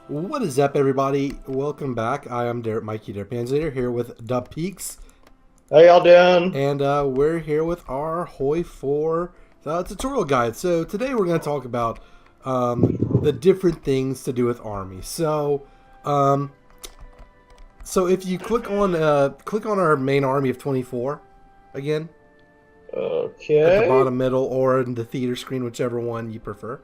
What is up, everybody? Welcome back. I am Mikey Panzernator here with Dapeeks, How y'all doing? and we're here with our Hoi 4 tutorial guide. So today we're going to talk about the different things to do with armies. So if you click on our main army of 24 again at the Okay. bottom middle or in the theater screen, whichever one you prefer.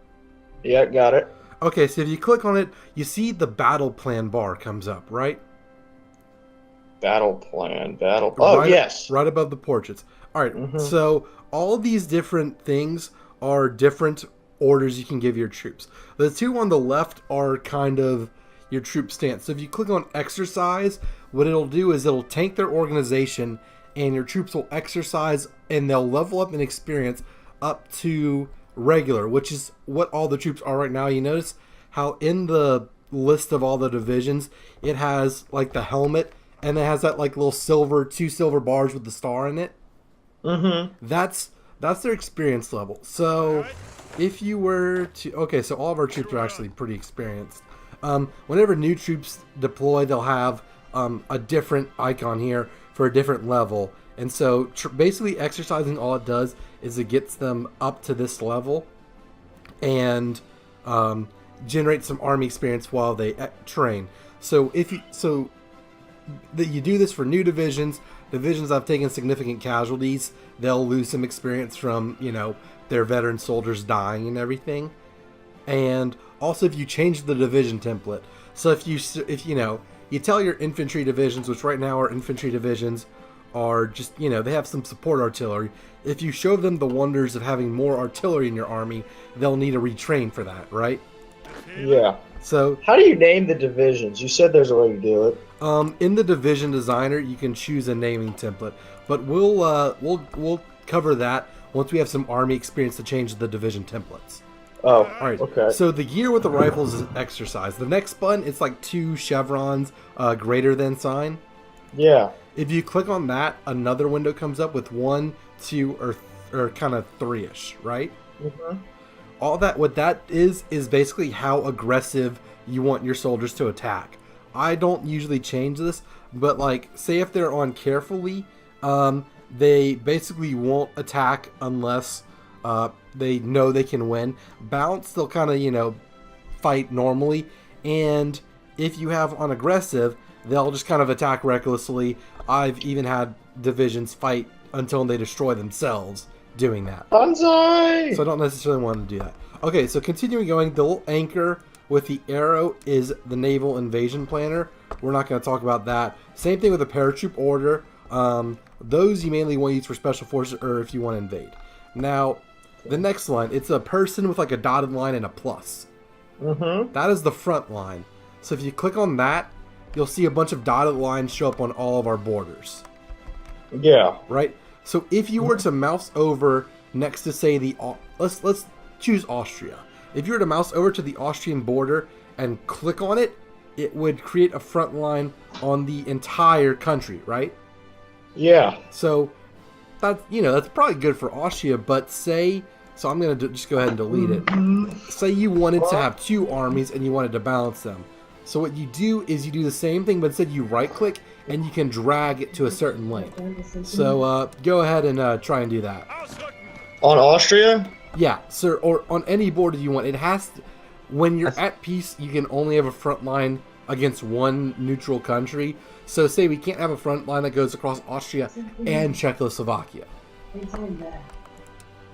Yeah, got it. Okay, so if you click on it, you see the battle plan bar comes up, right? Battle plan. Oh, Right, yes. right above the portraits. All right, Mm-hmm. so all these different things are different orders you can give your troops. The two on the left are kind of your troop stance. So if you click on exercise, what it'll do is it'll tank their organization, and your troops will exercise, and they'll level up in experience up to regular, which is what all the troops are right now. You notice how in the list of all the divisions, it has like the helmet, and it has that like little two silver bars with the star in it. Mm-hmm. That's their experience level. So if you were to, okay, so all of our troops are actually pretty experienced. Whenever new troops deploy, they'll have a different icon here for a different level. And so basically exercising, all it does is it gets them up to this level and generate some army experience while they train. So that you do this for new divisions I've taken significant casualties, they'll lose some experience from, their veteran soldiers dying and everything. And also if you change the division template, so if you tell your infantry divisions, which right now our infantry divisions are just, they have some support artillery. If you show them the wonders of having more artillery in your army, they'll need to retrain for that, right? Yeah. So How do you name the divisions? You said there's a way to do it. in the division designer, you can choose a naming template, but we'll cover that once we have some army experience to change the division templates. Oh, All right. okay. So the gear with the rifles is exercise. The next button, it's like two chevrons, greater than sign. Yeah. If you click on that, another window comes up with 1, 2, or kind of 3-ish, right? Mm-hmm. All that, what that is basically how aggressive you want your soldiers to attack. I don't usually change this, but like, say if they're on carefully, they basically won't attack unless they know they can win. Bounce, they'll kind of, fight normally. And if you have on aggressive, they'll just kind of attack recklessly. I've even had divisions fight until they destroy themselves doing that. Banzai! So I don't necessarily want to do that. Okay, so continuing going, the little anchor with the arrow is the naval invasion planner. We're not going to talk about that. Same thing with the paratroop order. Those you mainly want to use for special forces or if you want to invade. Now, the next line, it's a person with like a dotted line and a plus. Mm-hmm. That is the front line. So if you click on that, you'll see a bunch of dotted lines show up on all of our borders. Yeah. Right? So if you were to mouse over next to, say, let's choose Austria. If you were to mouse over to the Austrian border and click on it, it would create a front line on the entire country, right? Yeah. So that's probably good for Austria, but so I'm going to just go ahead and delete it. Say you wanted to have two armies and you wanted to balance them. So what you do is you do the same thing, but instead you right click and you can drag it to a certain length. So go ahead and try and do that. On Austria? Yeah, sir, or on any border you want. It has to, when you're at peace, you can only have a front line against one neutral country. So say we can't have a front line that goes across Austria and Czechoslovakia.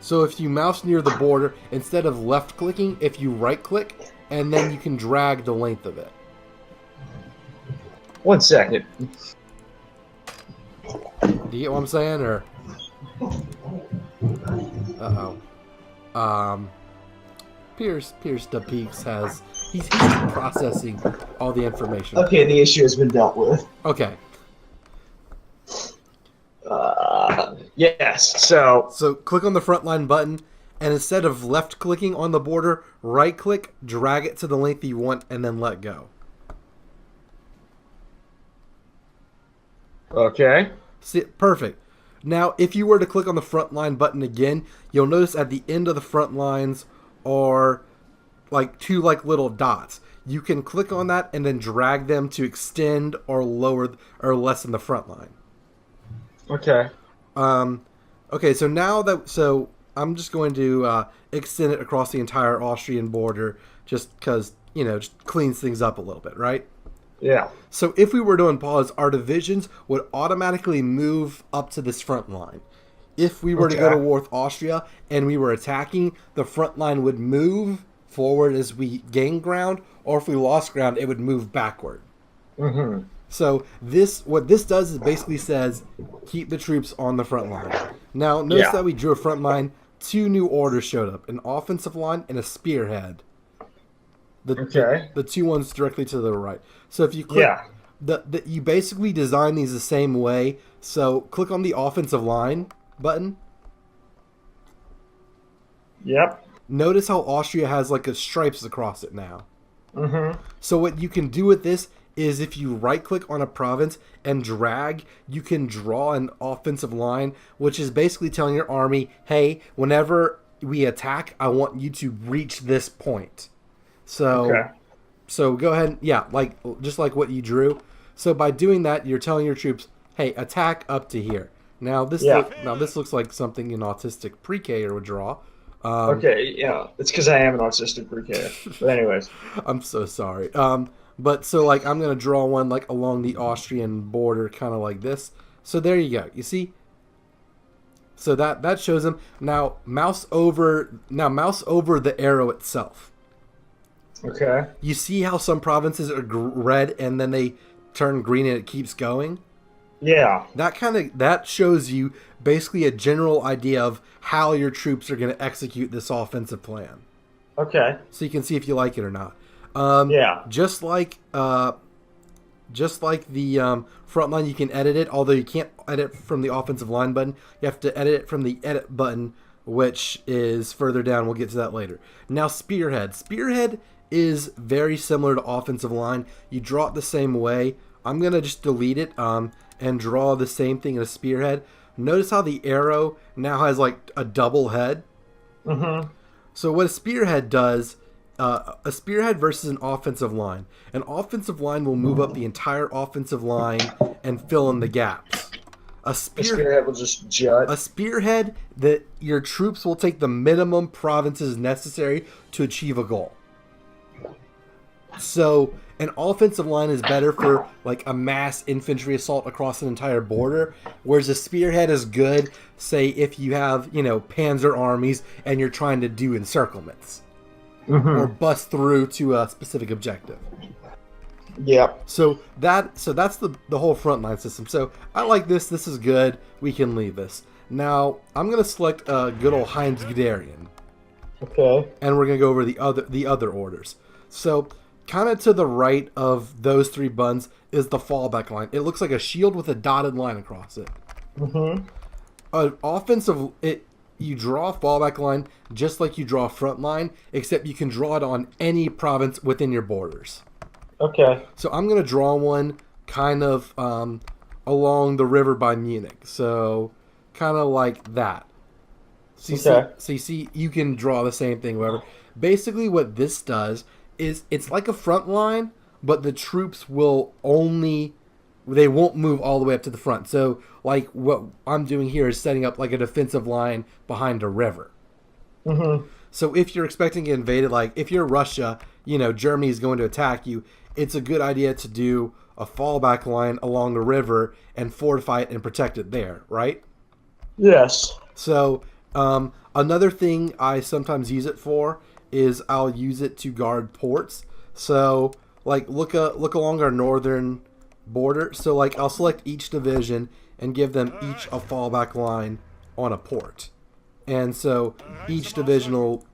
So if you mouse near the border, instead of left clicking, if you right click, and then you can drag the length of it. 1 second. Do you get what I'm saying, or? Pierce Dapeeks he's processing all the information. Okay, the issue has been dealt with. Okay. Yes, so click on the front line button, and instead of left clicking on the border, right click, drag it to the length you want, and then let go. okay. See, perfect. Now, if you were to click on the front line button again, you'll notice at the end of the front lines are like two like little dots. you can click on that and then drag them to extend or lower or lessen the front line. Okay. Okay, so I'm just going to extend it across the entire Austrian border just because, just cleans things up a little bit, right? Yeah. So if we were to unpause, our divisions would automatically move up to this front line. If we were to go to war with Austria and we were attacking, the front line would move forward as we gain ground, or if we lost ground, it would move backward. Mm-hmm. So what this does is basically says, keep the troops on the front line. Now, notice that we drew a front line. 2 new orders showed up, an offensive line and a spearhead. The 2 ones directly to the right. So if you click, you basically design these the same way. So click on the offensive line button. Yep. Notice how Austria has like a stripes across it now. Mm-hmm. So what you can do with this is if you right click on a province and drag, you can draw an offensive line, which is basically telling your army, hey, whenever we attack, I want you to reach this point. So go ahead, just like what you drew. So by doing that, you're telling your troops, hey, attack up to here. Now this looks like something an autistic pre-K would draw. It's because I am an autistic pre-K. But anyways, I'm so sorry. But so like I'm gonna draw one like along the Austrian border, kind of like this. So there you go. You see. So that shows them. Now mouse over the arrow itself. Okay. You see how some provinces are red and then they turn green and it keeps going? Yeah. That shows you basically a general idea of how your troops are going to execute this offensive plan. Okay. So you can see if you like it or not. Just like the front line, you can edit it, although you can't edit from the offensive line button. You have to edit it from the edit button, which is further down. We'll get to that later. Now, Spearhead. Spearhead is very similar to offensive line. You draw it the same way. I'm going to just delete it and draw the same thing in a Spearhead. Notice how the arrow now has like a double head. Mm-hmm. So what a Spearhead does, a Spearhead versus an offensive line. An offensive line will move up the entire offensive line and fill in the gaps. A Spearhead will just jut. A Spearhead, that your troops will take the minimum provinces necessary to achieve a goal. So an offensive line is better for like a mass infantry assault across an entire border, whereas a Spearhead is good, say, if you have, panzer armies and you're trying to do encirclements or bust through to a specific objective. Yeah. So that's the whole front line system. So I like this. This is good. We can leave this. Now I'm gonna select good old Heinz Guderian. Okay. And we're gonna go over the other orders. So kind of to the right of those 3 buttons is the fallback line. It looks like a shield with a dotted line across it. Mm-hmm. You draw a fallback line just like you draw a front line, except you can draw it on any province within your borders. Okay. So I'm going to draw one kind of along the river by Munich. So kind of like that. So you see, you can draw the same thing, whatever. Basically what this does is it's like a front line, but the troops they won't move all the way up to the front. So like what I'm doing here is setting up like a defensive line behind a river. Mm-hmm. So if you're expecting to get invaded, like if you're Russia, Germany is going to attack you, it's a good idea to do a fallback line along the river and fortify it and protect it there, right? Yes. So another thing I sometimes use it for is I'll use it to guard ports. So like look along our northern border. So like I'll select each division and give them each a fallback line on a port. And so each division will,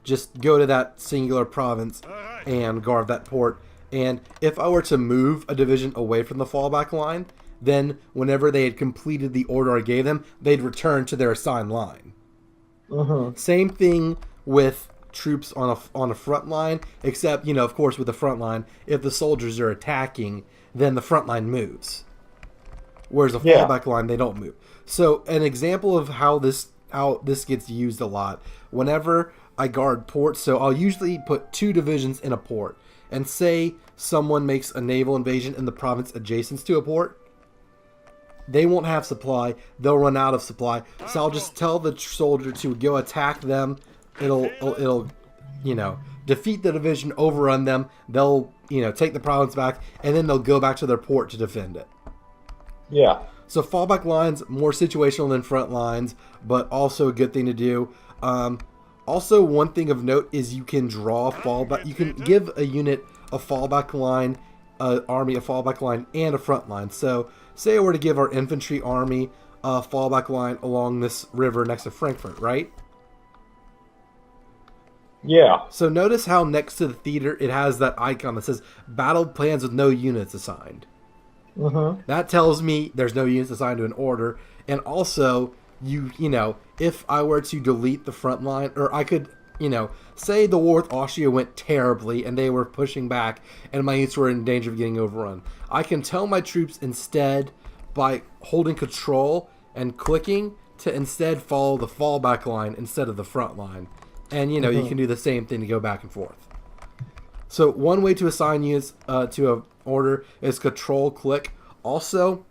just go to that singular province and guard that port. And if I were to move a division away from the fallback line, then whenever they had completed the order I gave them, they'd return to their assigned line. Mm-hmm. Same thing with troops on a front line, except, of course, with the front line, if the soldiers are attacking, then the front line moves. Whereas a fallback line, they don't move. So an example of how this gets used a lot, whenever I guard ports, so I'll usually put 2 divisions in a port. And say someone makes a naval invasion in the province adjacent to a port, they won't have supply. They'll run out of supply. So I'll just tell the soldier to go attack them. It'll defeat the division, overrun them. They'll, take the province back, and then they'll go back to their port to defend it. Yeah. So fallback lines, more situational than front lines, but also a good thing to do. Also, one thing of note is you can draw fallback. You can give a unit a fallback line, army a fallback line, and a front line. So, say I were to give our infantry army a fallback line along this river next to Frankfurt, right? Yeah. So notice how next to the theater it has that icon that says battle plans with no units assigned. Mm-hmm. That tells me there's no units assigned to an order, and also if I were to delete the front line, or I could, say the war with Austria went terribly and they were pushing back and my units were in danger of getting overrun, I can tell my troops instead by holding control and clicking to instead follow the fallback line instead of the front line. And, you can do the same thing to go back and forth. So one way to assign units to an order is control-click. Also,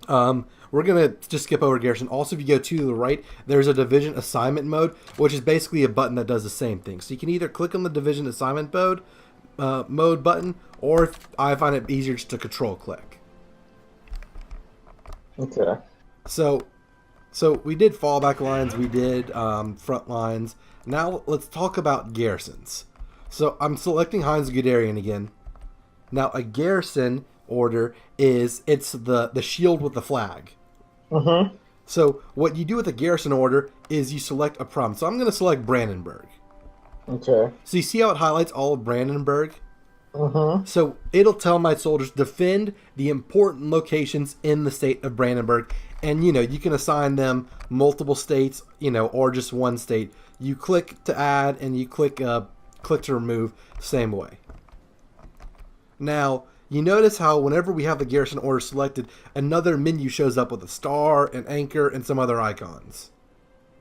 we're going to just skip over Garrison. Also, if you go to the right, there's a division assignment mode, which is basically a button that does the same thing. So you can either click on the division assignment mode button, or I find it easier just to control-click. Okay. So we did fallback lines, we did front lines. Now let's talk about garrisons. So I'm selecting Heinz Guderian again. Now a garrison order it's the shield with the flag. Mm-hmm. So what you do with a garrison order is you select a province. So I'm going to select Brandenburg. Okay. So you see how it highlights all of Brandenburg? Mm-hmm. So it'll tell my soldiers defend the important locations in the state of Brandenburg. And, you can assign them multiple states, or just one state. You click to add and you click to remove, same way. Now, you notice how whenever we have the garrison order selected, another menu shows up with a star, an anchor, and some other icons.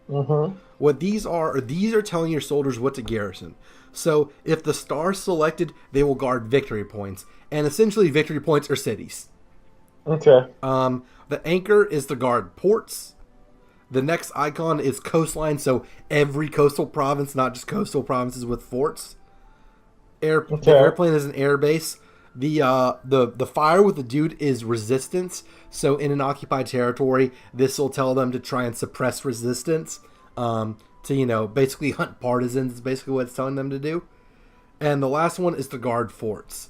Mm-hmm. What these are telling your soldiers what to garrison. So if the star is selected, they will guard victory points. And essentially victory points are cities. Okay. The anchor is to guard ports. The next icon is coastline, so every coastal province, not just coastal provinces with forts. The airplane is an air base. The fire with the dude is resistance. So in an occupied territory, this will tell them to try and suppress resistance. To basically hunt partisans is basically what it's telling them to do. And the last one is to guard forts.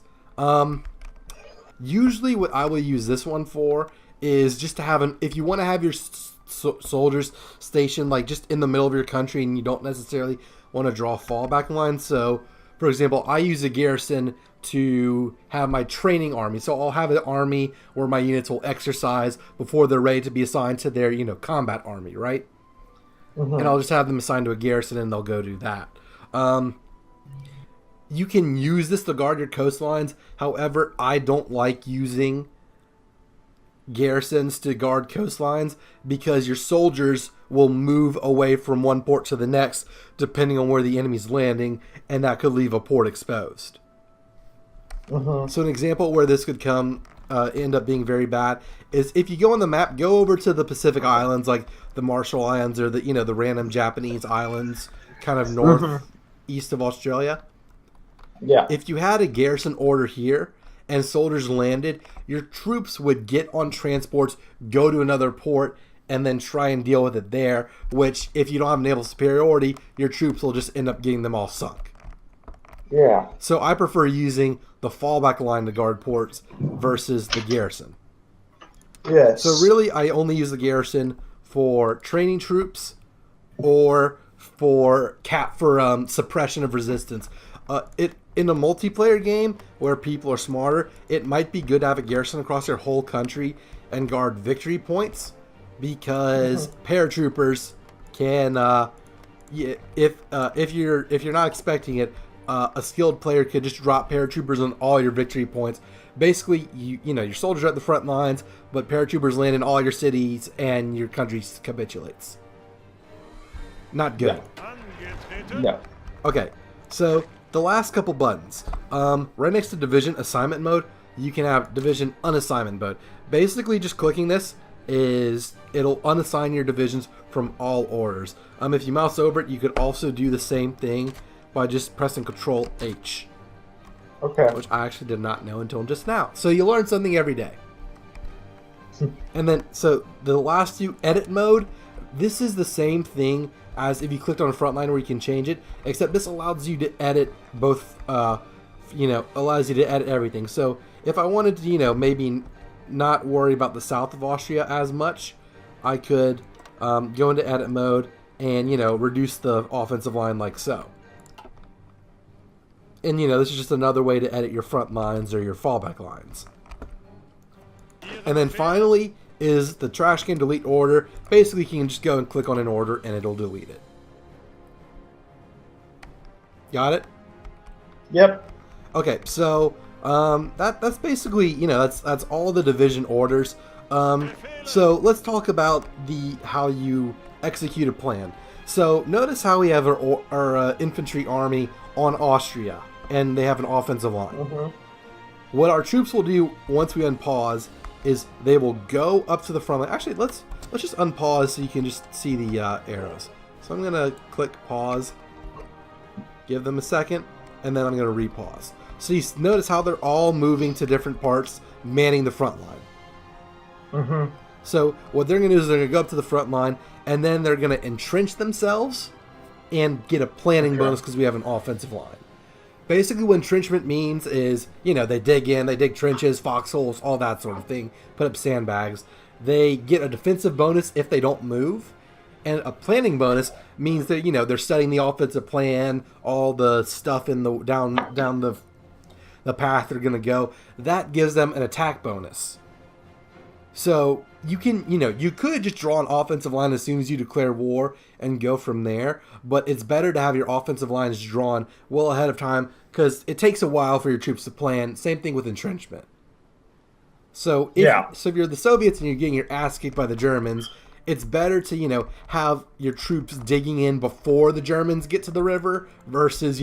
Usually what I will use this one for is just to have if you want to have your soldiers stationed like just in the middle of your country and you don't necessarily want to draw fallback lines. So for example, I use a garrison to have my training army. So I'll have an army where my units will exercise before they're ready to be assigned to their, combat army, right? Mm-hmm. And I'll just have them assigned to a garrison and they'll go do that. You can use this to guard your coastlines. However, I don't like using garrisons to guard coastlines because your soldiers will move away from one port to the next depending on where the enemy's landing, and that could leave a port exposed. Uh-huh. So an example where this could end up being very bad is if you go on the map, go over to the Pacific Islands like the Marshall Islands or the random Japanese islands kind of north east of Australia. Yeah. If you had a garrison order here and soldiers landed, your troops would get on transports, go to another port, and then try and deal with it there, which if you don't have naval superiority, your troops will just end up getting them all sunk. Yeah. So I prefer using the fallback line to guard ports versus the garrison. Yes. So really, I only use the garrison for training troops or for suppression of resistance. In a multiplayer game where people are smarter, it might be good to have a garrison across your whole country and guard victory points, because paratroopers can, if you're not expecting it, a skilled player could just drop paratroopers on all your victory points. Basically, your soldiers are at the front lines, but paratroopers land in all your cities and your country capitulates. Not good. No. Okay, so the last couple buttons. Right next to division assignment mode, you can have division unassignment mode. Basically, just clicking this it'll unassign your divisions from all orders. If you mouse over it, you could also do the same thing by just pressing Control H. Okay. Which I actually did not know until just now. So you learn something every day. And then, so the last two, edit mode, this is the same thing as if you clicked on a front line where you can change it, except this allows you to edit both, allows you to edit everything. So if I wanted to, maybe not worry about the south of Austria as much, I could go into edit mode and, reduce the offensive line like so. And, this is just another way to edit your front lines or your fallback lines. And then finally is the trash can delete order. Basically, you can just go and click on an order and it'll delete it. Got it? Yep. Okay, so that's basically, that's all the division orders. So let's talk about how you execute a plan. So notice how we have our infantry army on Austria, and they have an offensive line. Mm-hmm. What our troops will do once we unpause is they will go up to the front line. Actually, let's just unpause so you can just see the arrows. So I'm gonna click pause, give them a second, and then I'm gonna repause. So you notice how they're all moving to different parts, manning the front line. Mm-hmm. So what they're gonna do is they're gonna go up to the front line, and then they're gonna entrench themselves and get a planning bonus because we have an offensive line. Basically, what entrenchment means is, they dig in, they dig trenches, foxholes, all that sort of thing, put up sandbags. They get a defensive bonus if they don't move, and a planning bonus means that, they're studying the offensive plan, all the stuff in the down the path they're going to go. That gives them an attack bonus. So you can, you could just draw an offensive line as soon as you declare war and go from there, but it's better to have your offensive lines drawn well ahead of time because it takes a while for your troops to plan. Same thing with entrenchment. So if you're the Soviets and you're getting your ass kicked by the Germans, it's better to, have your troops digging in before the Germans get to the river versus,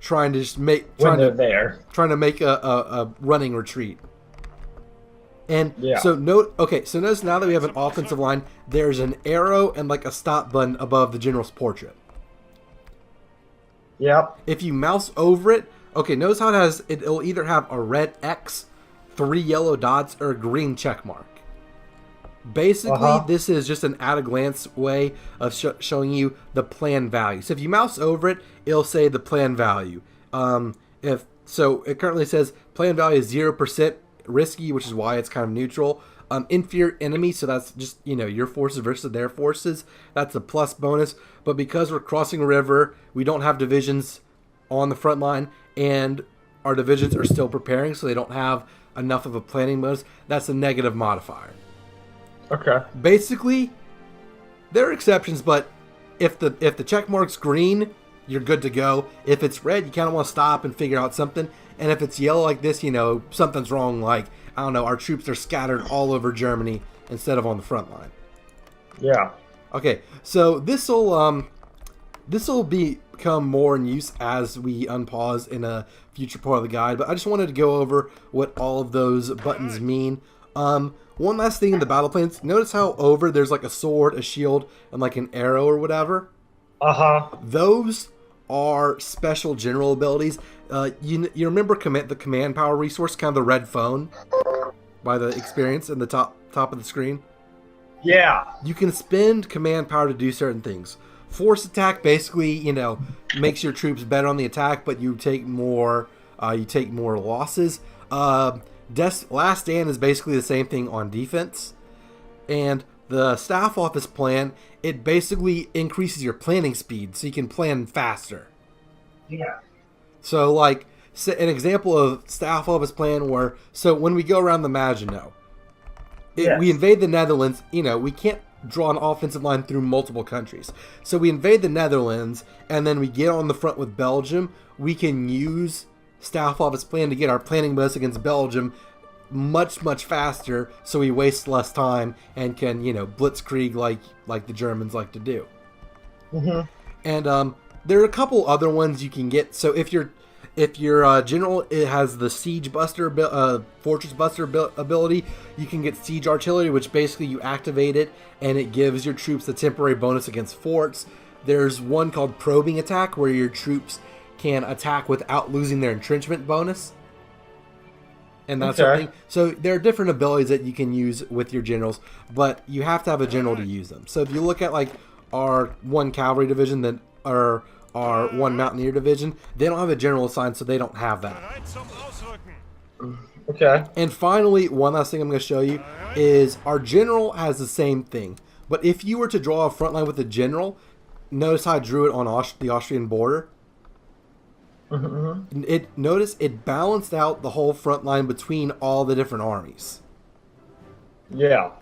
trying to just trying to make a running retreat. And so notice now that we have an offensive line, there's an arrow and like a stop button above the general's portrait. Yep. If you mouse over it, notice how it'll either have a red X, 3 yellow dots, or a green check mark. Basically, this is just an at-a-glance way of showing you the plan value. So if you mouse over it, it'll say the plan value. It currently says plan value is 0%. Risky, which is why it's kind of neutral. Inferior enemy, so that's just your forces versus their forces. That's a plus bonus. But because we're crossing a river, we don't have divisions on the front line, and our divisions are still preparing, so they don't have enough of a planning bonus. That's a negative modifier. Okay. Basically, there are exceptions, but if the check mark's green, you're good to go. If it's red, you kind of want to stop and figure out something. And if it's yellow like this, something's wrong. Like, I don't know, our troops are scattered all over Germany instead of on the front line. Yeah. Okay, so this'll become more in use as we unpause in a future part of the guide. But I just wanted to go over what all of those buttons mean. One last thing in the battle plans. Notice how over there's like a sword, a shield, and like an arrow or whatever. Those are special general abilities. You remember the command power resource, kind of the red phone by the experience in the top of the screen? Yeah. You can spend command power to do certain things. Force attack basically, makes your troops better on the attack, but you take more losses. Last stand is basically the same thing on defense. And the staff office plan, it basically increases your planning speed, so you can plan faster. Yeah. So, like, an example of staff office plan so when we go around the Maginot, we invade the Netherlands, we can't draw an offensive line through multiple countries. So we invade the Netherlands, and then we get on the front with Belgium. We can use staff office plan to get our planning bonus against Belgium much, much faster, so we waste less time and can, blitzkrieg like the Germans like to do. Mm-hmm. And there are a couple other ones you can get. So if your general, it has the siege buster, fortress buster ability, you can get siege artillery, which basically you activate it and it gives your troops a temporary bonus against forts. There's one called probing attack, where your troops can attack without losing their entrenchment bonus, and that sort of thing. So there are different abilities that you can use with your generals, but you have to have a general to use them. So if you look at like our one cavalry division, then our one mountaineer division, they don't have a general assigned, so they don't have that. Okay. And finally, one last thing I'm going to show you is our general has the same thing. But if you were to draw a front line with a general, notice how I drew it on the Austrian border. Mm-hmm. Notice it balanced out the whole front line between all the different armies. Yeah.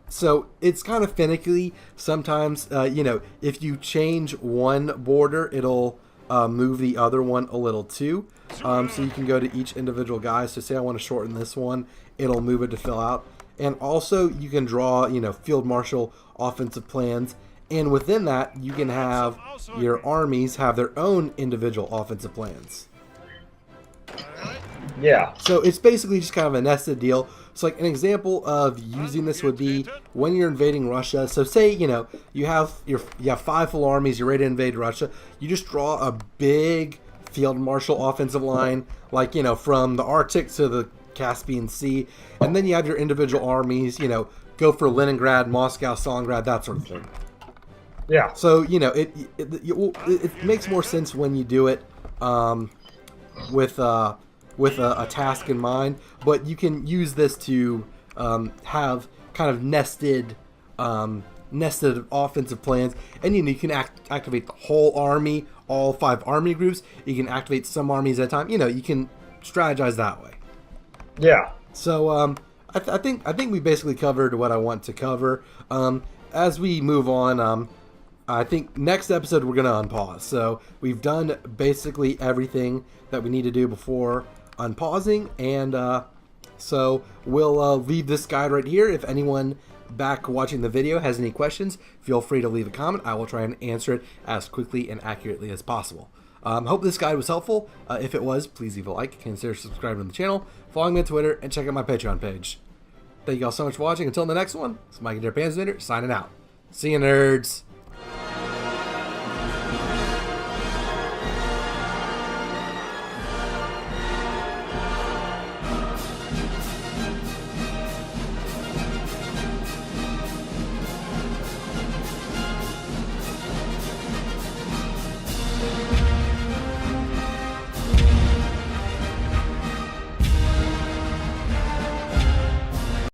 So it's kind of finicky sometimes. If you change one border, it'll move the other one a little too. So you can go to each individual guy. So say I want to shorten this one, it'll move it to fill out. And also you can draw, field marshal offensive plans. And within that, you can have your armies have their own individual offensive plans. Yeah. So it's basically just kind of a nested deal. So like an example of using this would be when you're invading Russia. So say, you have 5 full armies, you're ready to invade Russia. You just draw a big field marshal offensive line, like, from the Arctic to the Caspian Sea. And then you have your individual armies, go for Leningrad, Moscow, Stalingrad, that sort of thing. Yeah. So, it makes more sense when you do it with a task in mind, but you can use this to have kind of nested offensive plans, and you can activate the whole army, all 5 army groups. You can activate some armies at a time. You can strategize that way. Yeah. So I think we basically covered what I want to cover. As we move on, I think next episode we're going to unpause. So we've done basically everything that we need to do before unpausing, and so we'll leave this guide right here. If anyone back watching the video has any questions, feel free to leave a comment. I will try and answer it as quickly and accurately as possible. Hope this guide was helpful. If it was, please leave a like, consider subscribing to the channel, following me on Twitter, and check out my Patreon page. Thank you all so much for watching. Until the next one, it's Mike and Panzernator signing out. See you, nerds.